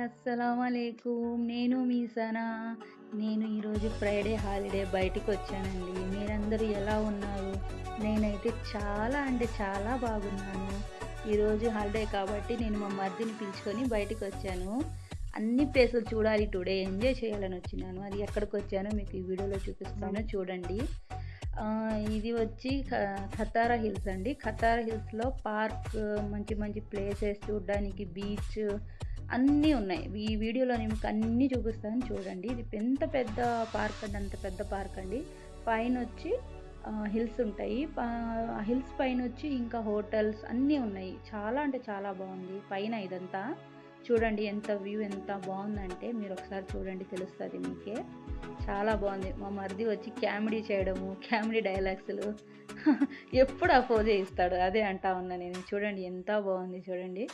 అస్సలామలైకుం. నేను మీ సనా. నేను ఈరోజు ఫ్రైడే హాలిడే బయటికొచ్చానండి. మీరందరూ ఎలా ఉన్నారు? నేనైతే చాలా అంటే చాలా బాగున్నాను. ఈరోజు హాలిడే కాబట్టి నేను మా మరిదిని పిలుచుకొని బయటికొచ్చాను. అన్ని ప్లేసులు చూడాలి టుడే, ఎంజాయ్ చేయాలని వచ్చినాను. అది ఎక్కడికొచ్చానో మీకు ఈ వీడియోలో చూపిస్తాను చూడండి. ఇది వచ్చి ఖతారా హిల్స్ అండి. ఖతారా హిల్స్‌లో పార్క్, మంచి మంచి ప్లేసెస్ చూడడానికి, బీచ్ అన్నీ ఉన్నాయి. ఈ వీడియోలో నేను మీకు అన్నీ చూపిస్తాను చూడండి. ఇది ఎంత పెద్ద పార్క్ అంటే అంత పెద్ద పార్క్ అండి. పైనొచ్చి హిల్స్ ఉంటాయి. హిల్స్ పైనొచ్చి ఇంకా హోటల్స్ అన్నీ ఉన్నాయి. చాలా అంటే చాలా బాగుంది పైన ఇదంతా. చూడండి ఎంత వ్యూ ఎంత బాగుందంటే మీరు ఒకసారి చూడండి తెలుస్తుంది మీకే. చాలా బాగుంది. మా మరిది వచ్చి కామెడీ చేయడము, కామెడీ డైలాగ్స్లు ఎప్పుడు ఆ పోజే ఇస్తాడు. అదే అంటా ఉన్నా నేను. చూడండి ఎంత బాగుంది చూడండి.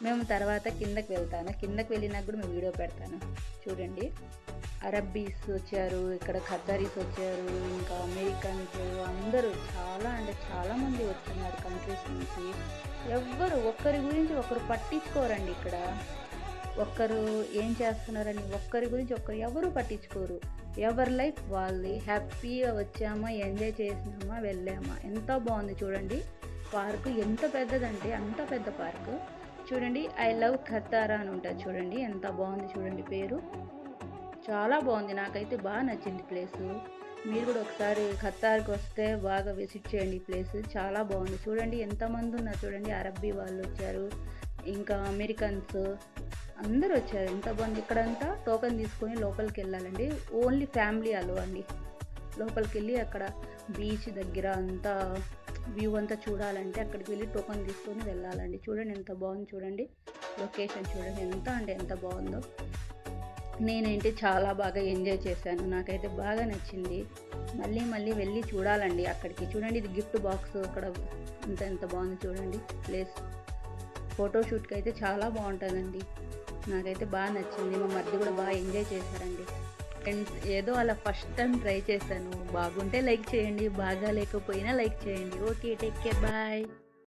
మేము తర్వాత కిందకి వెళ్తాను. కిందకి వెళ్ళినాక కూడా మేము వీడియో పెడతాను చూడండి. అరబ్బీస్ వచ్చారు, ఇక్కడ ఖతారీస్ వచ్చారు, ఇంకా అమెరికన్స్ అందరూ చాలా అంటే చాలామంది వస్తున్నారు కంట్రీస్ నుంచి. ఎవ్వరు ఒక్కరి గురించి ఒకరు పట్టించుకోరండి ఇక్కడ. ఒక్కరు ఏం చేస్తున్నారని ఒక్కరి గురించి ఒక్కరు ఎవరు పట్టించుకోరు. ఎవరి లైఫ్ వాళ్ళది. హ్యాపీగా వచ్చామా, ఎంజాయ్ చేసినామా, వెళ్ళామా. ఎంత బాగుంది చూడండి. పార్కు ఎంత పెద్దదంటే అంత పెద్ద పార్కు. చూడండి ఐ లవ్ ఖతారా అని ఉంటుంది చూడండి. ఎంత బాగుంది చూడండి పేరు. చాలా బాగుంది. నాకైతే బాగా నచ్చింది ప్లేసు. మీరు కూడా ఒకసారి ఖతార్కి వస్తే బాగా విజిట్ చేయండి ఈ ప్లేస్. చాలా బాగుంది చూడండి. ఎంతమంది ఉన్నారు చూడండి. అరబ్బీ వాళ్ళు వచ్చారు, ఇంకా అమెరికన్స్ అందరూ వచ్చారు. ఎంత బాగుంది. ఇక్కడంతా టోకెన్ తీసుకొని లోపలికి వెళ్ళాలండి. ఓన్లీ ఫ్యామిలీ అలో అండి. లోపలికి వెళ్ళి అక్కడ బీచ్ దగ్గర అంతా వ్యూ అంతా చూడాలంటే అక్కడికి వెళ్ళి టోకెన్ తీసుకొని వెళ్ళాలండి. చూడండి ఎంత బాగుంది చూడండి. లొకేషన్ చూడండి ఎంత అంటే ఎంత బాగుందో. నేనేంటి చాలా బాగా ఎంజాయ్ చేశాను. నాకైతే బాగా నచ్చింది. మళ్ళీ మళ్ళీ వెళ్ళి చూడాలండి అక్కడికి. చూడండి ఇది గిఫ్ట్ బాక్స్. అక్కడ ఎంత బాగుంది చూడండి ప్లేస్. ఫోటోషూట్కి అయితే చాలా బాగుంటుందండి. నాకైతే బాగా నచ్చింది. మా మరిది కూడా బాగా ఎంజాయ్ చేశారండి. ఫ్రెండ్స్ ఏదో అలా ఫస్ట్ టైం ట్రై చేశాను. బాగుంటే లైక్ చేయండి, బాగా లేకపోయినా లైక్ చేయండి. Okay, take care, bye.